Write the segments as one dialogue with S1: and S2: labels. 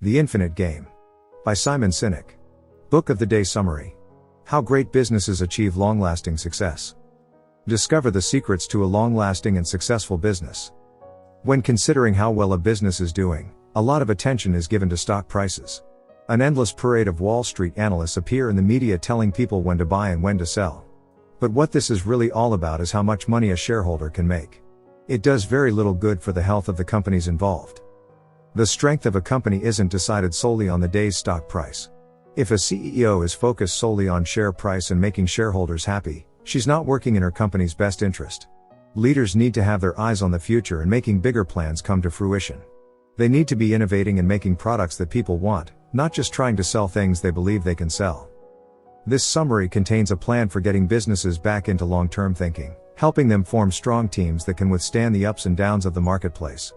S1: The Infinite Game. By Simon Sinek. Book of the Day Summary. How great businesses achieve long-lasting success. Discover the secrets to a long-lasting and successful business. When considering how well a business is doing, a lot of attention is given to stock prices. An endless parade of Wall Street analysts appear in the media telling people when to buy and when to sell. But what this is really all about is how much money a shareholder can make. It does very little good for the health of the companies involved. The strength of a company isn't decided solely on the day's stock price. If a CEO is focused solely on share price and making shareholders happy, she's not working in her company's best interest. Leaders need to have their eyes on the future and making bigger plans come to fruition. They need to be innovating and making products that people want, not just trying to sell things they believe they can sell. This summary contains a plan for getting businesses back into long-term thinking, helping them form strong teams that can withstand the ups and downs of the marketplace.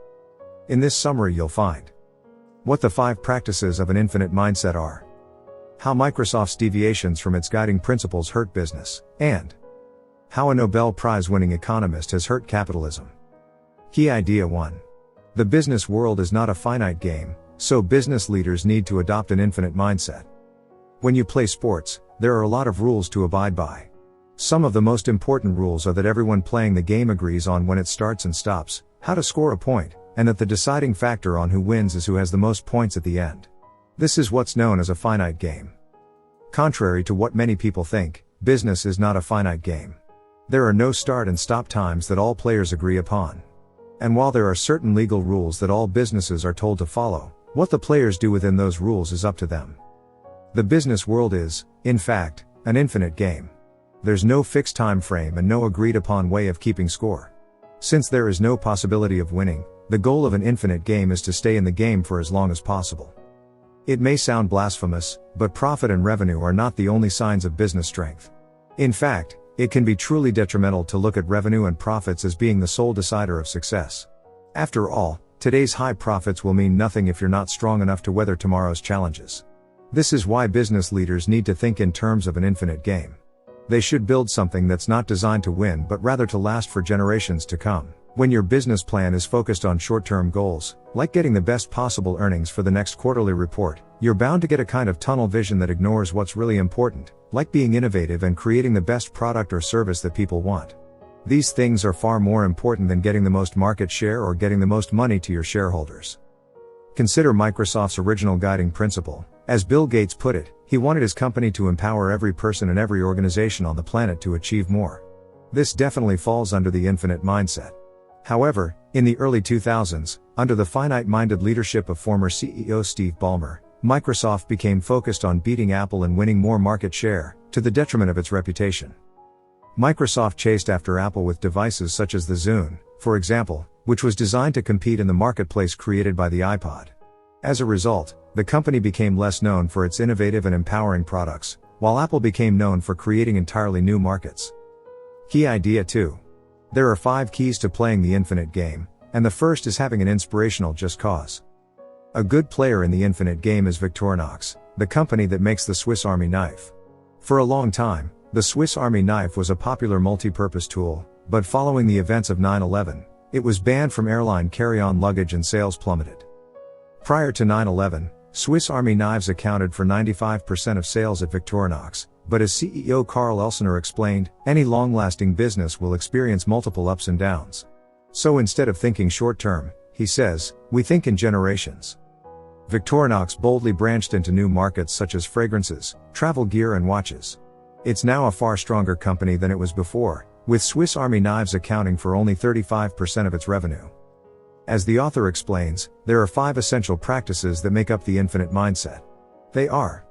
S1: In this summary you'll find what the 5 practices of an infinite mindset are, how Microsoft's deviations from its guiding principles hurt business, and how a Nobel Prize-winning economist has hurt capitalism. Key idea 1. The business world is not a finite game, so business leaders need to adopt an infinite mindset. When you play sports, there are a lot of rules to abide by. Some of the most important rules are that everyone playing the game agrees on when it starts and stops, how to score a point, and that the deciding factor on who wins is who has the most points at the end. This is what's known as a finite game. Contrary to what many people think, business is not a finite game. There are no start and stop times that all players agree upon. And while there are certain legal rules that all businesses are told to follow, what the players do within those rules is up to them. The business world is, in fact, an infinite game. There's no fixed time frame and no agreed upon way of keeping score. Since there is no possibility of winning, the goal of an infinite game is to stay in the game for as long as possible. It may sound blasphemous, but profit and revenue are not the only signs of business strength. In fact, it can be truly detrimental to look at revenue and profits as being the sole decider of success. After all, today's high profits will mean nothing if you're not strong enough to weather tomorrow's challenges. This is why business leaders need to think in terms of an infinite game. They should build something that's not designed to win but rather to last for generations to come. When your business plan is focused on short-term goals, like getting the best possible earnings for the next quarterly report, you're bound to get a kind of tunnel vision that ignores what's really important, like being innovative and creating the best product or service that people want. These things are far more important than getting the most market share or getting the most money to your shareholders. Consider Microsoft's original guiding principle. As Bill Gates put it, he wanted his company to empower every person and every organization on the planet to achieve more. This definitely falls under the infinite mindset. However, in the early 2000s, under the finite-minded leadership of former CEO Steve Ballmer, Microsoft became focused on beating Apple and winning more market share, to the detriment of its reputation. Microsoft chased after Apple with devices such as the Zune, for example, which was designed to compete in the marketplace created by the iPod. As a result, the company became less known for its innovative and empowering products, while Apple became known for creating entirely new markets. Key idea 2. There are 5 keys to playing the infinite game, and the first is having an inspirational just cause. A good player in the infinite game is Victorinox, the company that makes the Swiss Army knife. For a long time, the Swiss Army knife was a popular multi-purpose tool, but following the events of 9/11, it was banned from airline carry-on luggage and sales plummeted. Prior to 9/11, Swiss Army knives accounted for 95% of sales at Victorinox, but as CEO Carl Elsener explained, any long-lasting business will experience multiple ups and downs. So instead of thinking short-term, he says, we think in generations. Victorinox boldly branched into new markets such as fragrances, travel gear and watches. It's now a far stronger company than it was before, with Swiss Army knives accounting for only 35% of its revenue. As the author explains, there are 5 essential practices that make up the infinite mindset. They are: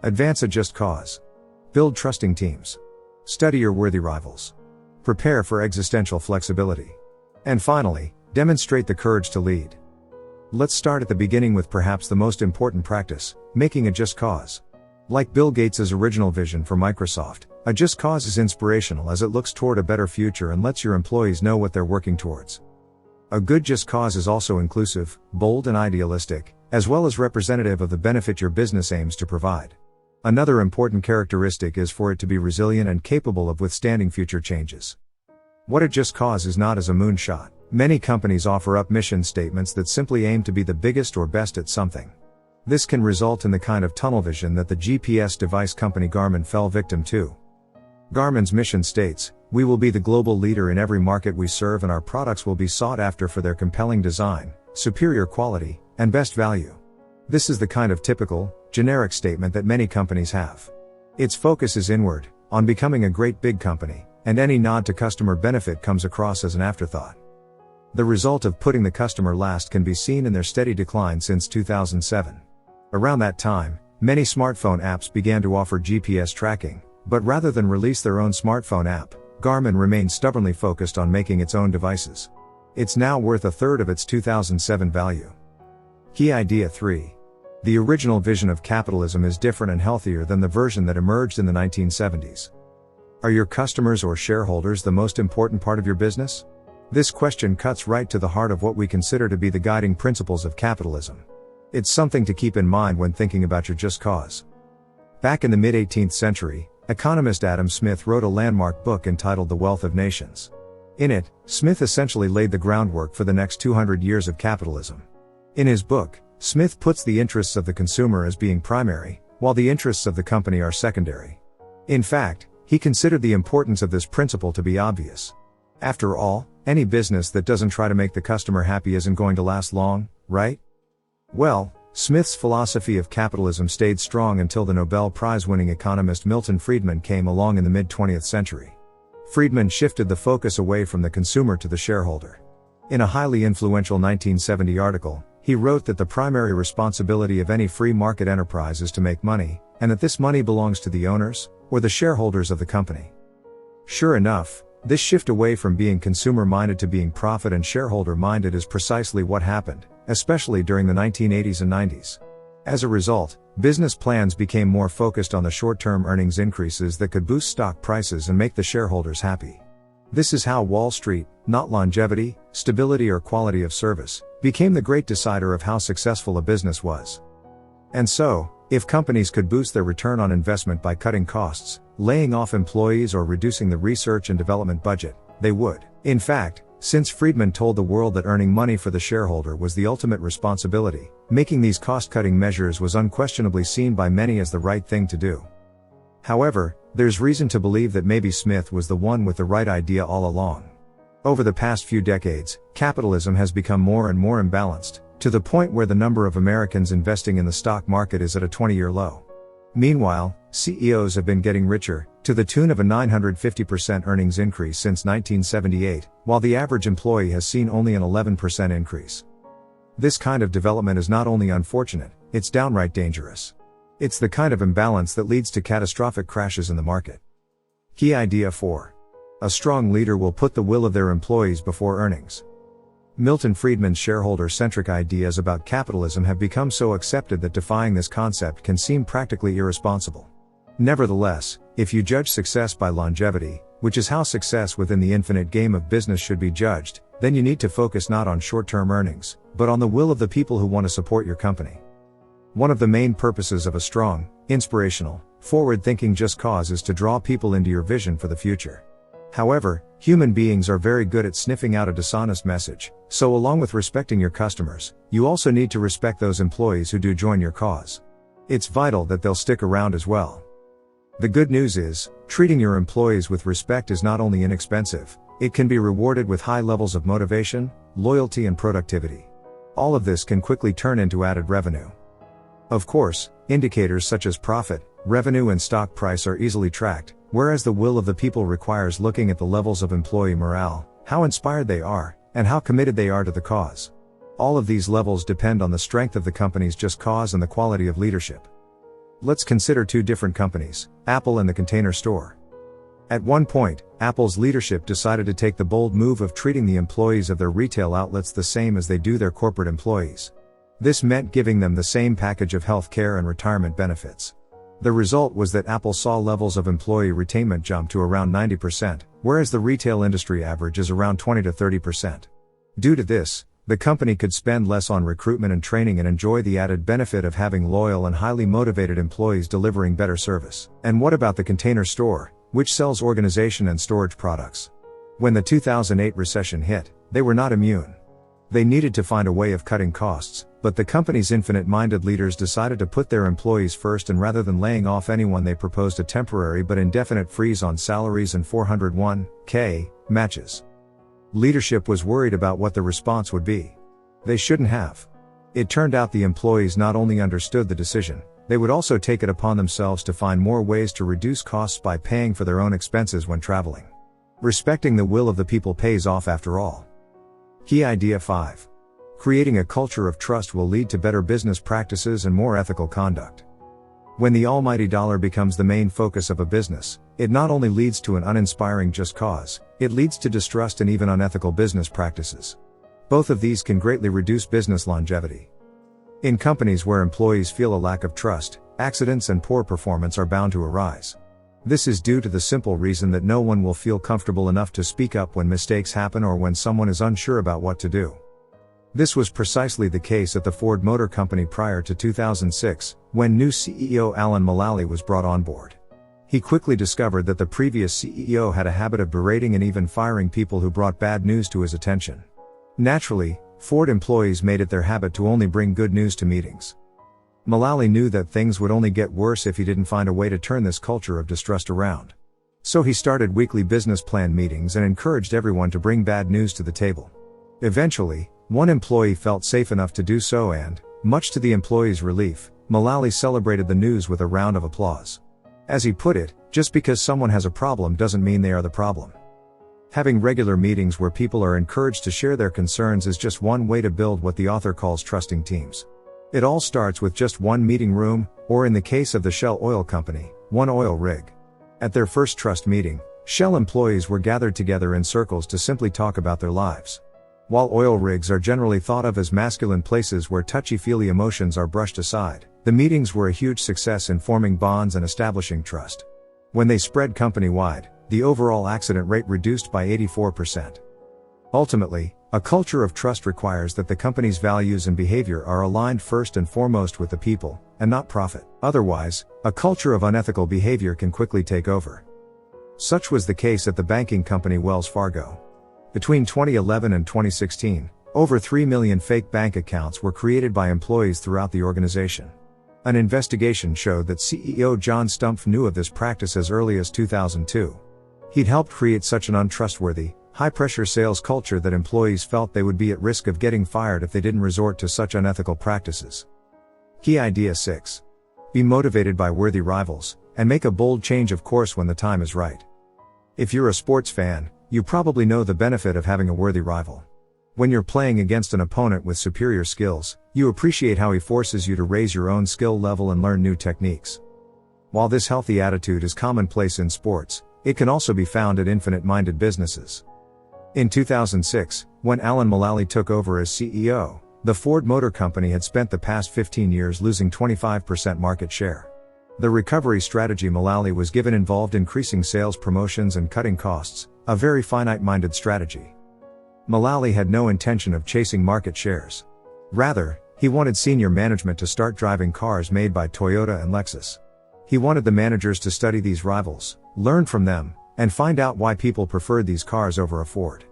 S1: advance a just cause. Build trusting teams. Study your worthy rivals. Prepare for existential flexibility. And finally, demonstrate the courage to lead. Let's start at the beginning with perhaps the most important practice, making a just cause. Like Bill Gates' original vision for Microsoft, a just cause is inspirational as it looks toward a better future and lets your employees know what they're working towards. A good just cause is also inclusive, bold and idealistic, as well as representative of the benefit your business aims to provide. Another important characteristic is for it to be resilient and capable of withstanding future changes. What a just cause is not as a moonshot. Many companies offer up mission statements that simply aim to be the biggest or best at something. This can result in the kind of tunnel vision that the GPS device company Garmin fell victim to. Garmin's mission states, "We will be the global leader in every market we serve and our products will be sought after for their compelling design, superior quality, and best value." This is the kind of typical, generic statement that many companies have. Its focus is inward, on becoming a great big company, and any nod to customer benefit comes across as an afterthought. The result of putting the customer last can be seen in their steady decline since 2007. Around that time, many smartphone apps began to offer GPS tracking, but rather than release their own smartphone app, Garmin remained stubbornly focused on making its own devices. It's now worth a third of its 2007 value. Key idea 3. The original vision of capitalism is different and healthier than the version that emerged in the 1970s. Are your customers or shareholders the most important part of your business? This question cuts right to the heart of what we consider to be the guiding principles of capitalism. It's something to keep in mind when thinking about your just cause. Back in the mid-18th century, economist Adam Smith wrote a landmark book entitled The Wealth of Nations. In it, Smith essentially laid the groundwork for the next 200 years of capitalism. In his book, Smith puts the interests of the consumer as being primary, while the interests of the company are secondary. In fact, he considered the importance of this principle to be obvious. After all, any business that doesn't try to make the customer happy isn't going to last long, right? Well, Smith's philosophy of capitalism stayed strong until the Nobel Prize-winning economist Milton Friedman came along in the mid-20th century. Friedman shifted the focus away from the consumer to the shareholder. In a highly influential 1970 article, he wrote that the primary responsibility of any free market enterprise is to make money, and that this money belongs to the owners, or the shareholders of the company. Sure enough, this shift away from being consumer-minded to being profit and shareholder-minded is precisely what happened, especially during the 1980s and 90s. As a result, business plans became more focused on the short-term earnings increases that could boost stock prices and make the shareholders happy. This is how Wall Street, not longevity, stability or quality of service, became the great decider of how successful a business was. And so, if companies could boost their return on investment by cutting costs, laying off employees or reducing the research and development budget, they would. In fact, since Friedman told the world that earning money for the shareholder was the ultimate responsibility, making these cost-cutting measures was unquestionably seen by many as the right thing to do. However, there's reason to believe that maybe Smith was the one with the right idea all along. Over the past few decades, capitalism has become more and more imbalanced, to the point where the number of Americans investing in the stock market is at a 20-year low. Meanwhile, CEOs have been getting richer, to the tune of a 950% earnings increase since 1978, while the average employee has seen only an 11% increase. This kind of development is not only unfortunate, it's downright dangerous. It's the kind of imbalance that leads to catastrophic crashes in the market. Key idea 4. A strong leader will put the will of their employees before earnings. Milton Friedman's shareholder-centric ideas about capitalism have become so accepted that defying this concept can seem practically irresponsible. Nevertheless, if you judge success by longevity, which is how success within the infinite game of business should be judged, then you need to focus not on short-term earnings, but on the will of the people who want to support your company. One of the main purposes of a strong, inspirational, forward-thinking just cause is to draw people into your vision for the future. However, human beings are very good at sniffing out a dishonest message, so along with respecting your customers, you also need to respect those employees who do join your cause. It's vital that they'll stick around as well. The good news is, treating your employees with respect is not only inexpensive, it can be rewarded with high levels of motivation, loyalty and productivity. All of this can quickly turn into added revenue. Of course, indicators such as profit, revenue and stock price are easily tracked, whereas the will of the people requires looking at the levels of employee morale, how inspired they are, and how committed they are to the cause. All of these levels depend on the strength of the company's just cause and the quality of leadership. Let's consider two different companies, Apple and the Container Store. At one point, Apple's leadership decided to take the bold move of treating the employees of their retail outlets the same as they do their corporate employees. This meant giving them the same package of health care and retirement benefits. The result was that Apple saw levels of employee retainment jump to around 90%, whereas the retail industry average is around 20 to 30%. Due to this, the company could spend less on recruitment and training and enjoy the added benefit of having loyal and highly motivated employees delivering better service. And what about the Container Store, which sells organization and storage products? When the 2008 recession hit, they were not immune. They needed to find a way of cutting costs, But the company's infinite-minded leaders decided to put their employees first, and rather than laying off anyone, they proposed a temporary but indefinite freeze on salaries and 401(k) matches. Leadership was worried about what the response would be. They shouldn't have. It turned out the employees not only understood the decision, they would also take it upon themselves to find more ways to reduce costs by paying for their own expenses when traveling. Respecting the will of the people pays off after all. Key idea 5. Creating a culture of trust will lead to better business practices and more ethical conduct. When the almighty dollar becomes the main focus of a business, it not only leads to an uninspiring just cause, it leads to distrust and even unethical business practices. Both of these can greatly reduce business longevity. In companies where employees feel a lack of trust, accidents and poor performance are bound to arise. This is due to the simple reason that no one will feel comfortable enough to speak up when mistakes happen or when someone is unsure about what to do. This was precisely the case at the Ford Motor Company prior to 2006, when new CEO Alan Mulally was brought on board. He quickly discovered that the previous CEO had a habit of berating and even firing people who brought bad news to his attention. Naturally, Ford employees made it their habit to only bring good news to meetings. Mulally knew that things would only get worse if he didn't find a way to turn this culture of distrust around. So he started weekly business plan meetings and encouraged everyone to bring bad news to the table. Eventually, one employee felt safe enough to do so and, much to the employee's relief, Mulally celebrated the news with a round of applause. As he put it, just because someone has a problem doesn't mean they are the problem. Having regular meetings where people are encouraged to share their concerns is just one way to build what the author calls trusting teams. It all starts with just one meeting room, or in the case of the Shell Oil Company, one oil rig. At their first trust meeting, Shell employees were gathered together in circles to simply talk about their lives. While oil rigs are generally thought of as masculine places where touchy-feely emotions are brushed aside, the meetings were a huge success in forming bonds and establishing trust. When they spread company-wide, the overall accident rate reduced by 84%. Ultimately, a culture of trust requires that the company's values and behavior are aligned first and foremost with the people, and not profit. Otherwise, a culture of unethical behavior can quickly take over. Such was the case at the banking company Wells Fargo. Between 2011 and 2016, over 3 million fake bank accounts were created by employees throughout the organization. An investigation showed that CEO John Stumpf knew of this practice as early as 2002. He'd helped create such an untrustworthy, high-pressure sales culture that employees felt they would be at risk of getting fired if they didn't resort to such unethical practices. Key idea 6. Be motivated by worthy rivals, and make a bold change of course when the time is right. If you're a sports fan, you probably know the benefit of having a worthy rival. When you're playing against an opponent with superior skills, you appreciate how he forces you to raise your own skill level and learn new techniques. While this healthy attitude is commonplace in sports, it can also be found at infinite-minded businesses. In 2006, when Alan Mulally took over as CEO, the Ford Motor Company had spent the past 15 years losing 25% market share. The recovery strategy Mulally was given involved increasing sales promotions and cutting costs, a very finite-minded strategy. Mulally had no intention of chasing market shares. Rather, he wanted senior management to start driving cars made by Toyota and Lexus. He wanted the managers to study these rivals, learn from them, and find out why people preferred these cars over a Ford.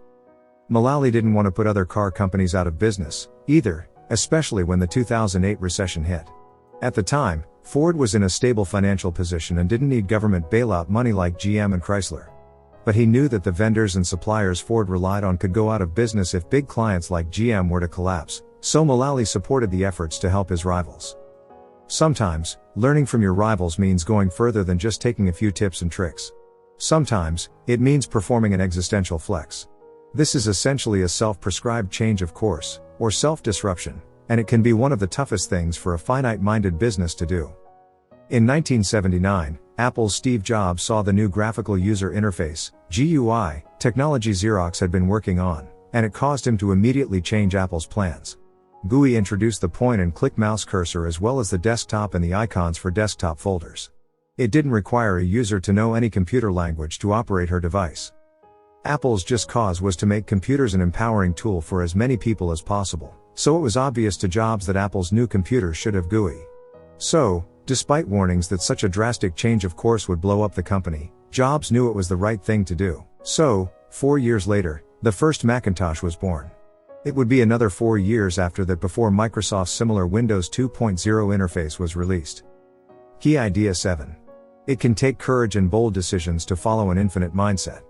S1: Mulally didn't want to put other car companies out of business, either, especially when the 2008 recession hit. At the time, Ford was in a stable financial position and didn't need government bailout money like GM and Chrysler. But he knew that the vendors and suppliers Ford relied on could go out of business if big clients like GM were to collapse, so Mulally supported the efforts to help his rivals. Sometimes, learning from your rivals means going further than just taking a few tips and tricks. Sometimes, it means performing an existential flex. This is essentially a self-prescribed change of course, or self-disruption, and it can be one of the toughest things for a finite-minded business to do. In 1979, Apple's Steve Jobs saw the new graphical user interface, GUI, technology Xerox had been working on, and it caused him to immediately change Apple's plans. GUI introduced the point-and-click mouse cursor as well as the desktop and the icons for desktop folders. It didn't require a user to know any computer language to operate her device. Apple's just cause was to make computers an empowering tool for as many people as possible, so it was obvious to Jobs that Apple's new computers should have GUI. So, despite warnings that such a drastic change of course would blow up the company, Jobs knew it was the right thing to do. So, 4 years later, the first Macintosh was born. It would be another 4 years after that before Microsoft's similar Windows 2.0 interface was released. Key Idea 7. It can take courage and bold decisions to follow an infinite mindset.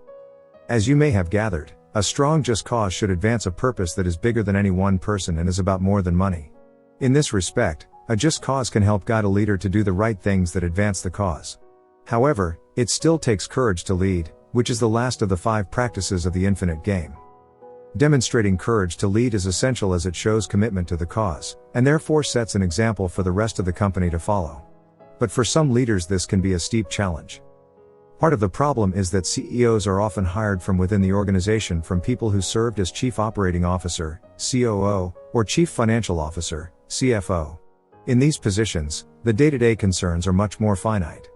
S1: As you may have gathered, a strong just cause should advance a purpose that is bigger than any one person and is about more than money. In this respect, a just cause can help guide a leader to do the right things that advance the cause. However, it still takes courage to lead, which is the last of the 5 practices of the infinite game. Demonstrating courage to lead is essential as it shows commitment to the cause, and therefore sets an example for the rest of the company to follow. But for some leaders this can be a steep challenge. Part of the problem is that CEOs are often hired from within the organization from people who served as Chief Operating Officer, COO, or Chief Financial Officer, CFO. In these positions, the day-to-day concerns are much more finite.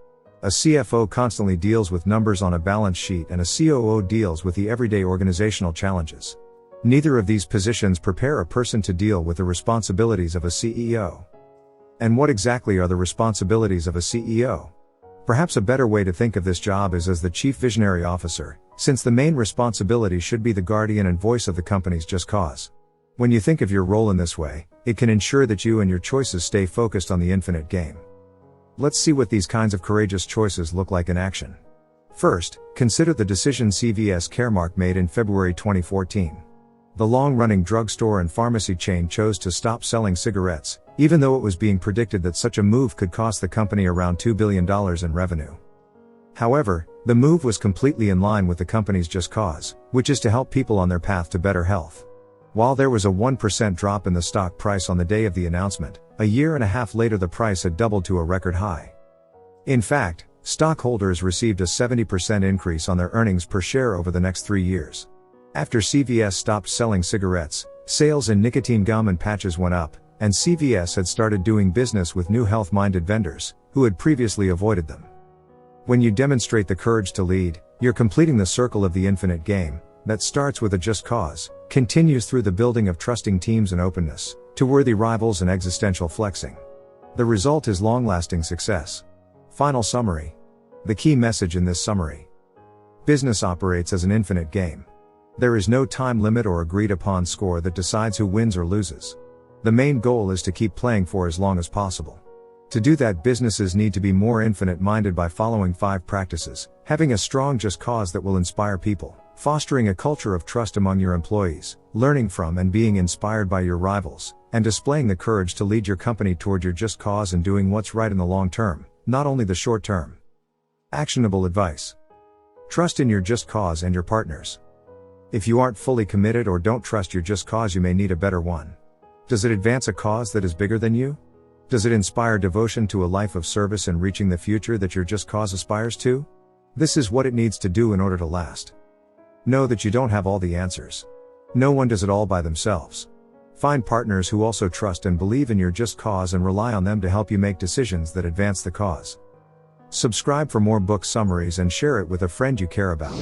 S1: A CFO constantly deals with numbers on a balance sheet and a COO deals with the everyday organizational challenges. Neither of these positions prepare a person to deal with the responsibilities of a CEO. And what exactly are the responsibilities of a CEO? Perhaps a better way to think of this job is as the Chief Visionary Officer, since the main responsibility should be the guardian and voice of the company's just cause. When you think of your role in this way, it can ensure that you and your choices stay focused on the infinite game. Let's see what these kinds of courageous choices look like in action. First, consider the decision CVS Caremark made in February 2014. The long-running drugstore and pharmacy chain chose to stop selling cigarettes, even though it was being predicted that such a move could cost the company around $2 billion in revenue. However, the move was completely in line with the company's just cause, which is to help people on their path to better health. While there was a 1% drop in the stock price on the day of the announcement, a year and a half later the price had doubled to a record high. In fact, stockholders received a 70% increase on their earnings per share over the next 3 years. After CVS stopped selling cigarettes, sales in nicotine gum and patches went up, and CVS had started doing business with new health-minded vendors, who had previously avoided them. When you demonstrate the courage to lead, you're completing the circle of the infinite game, that starts with a just cause, continues through the building of trusting teams and openness, to worthy rivals and existential flexing. The result is long-lasting success. Final summary. The key message in this summary. Business operates as an infinite game. There is no time limit or agreed upon score that decides who wins or loses. The main goal is to keep playing for as long as possible. To do that, businesses need to be more infinite-minded by following 5 practices: having a strong just cause that will inspire people, fostering a culture of trust among your employees, learning from and being inspired by your rivals, and displaying the courage to lead your company toward your just cause and doing what's right in the long term, not only the short term. Actionable advice. Trust in your just cause and your partners. If you aren't fully committed or don't trust your just cause, you may need a better one. Does it advance a cause that is bigger than you? Does it inspire devotion to a life of service and reaching the future that your just cause aspires to? This is what it needs to do in order to last. Know that you don't have all the answers. No one does it all by themselves. Find partners who also trust and believe in your just cause and rely on them to help you make decisions that advance the cause. Subscribe for more book summaries and share it with a friend you care about.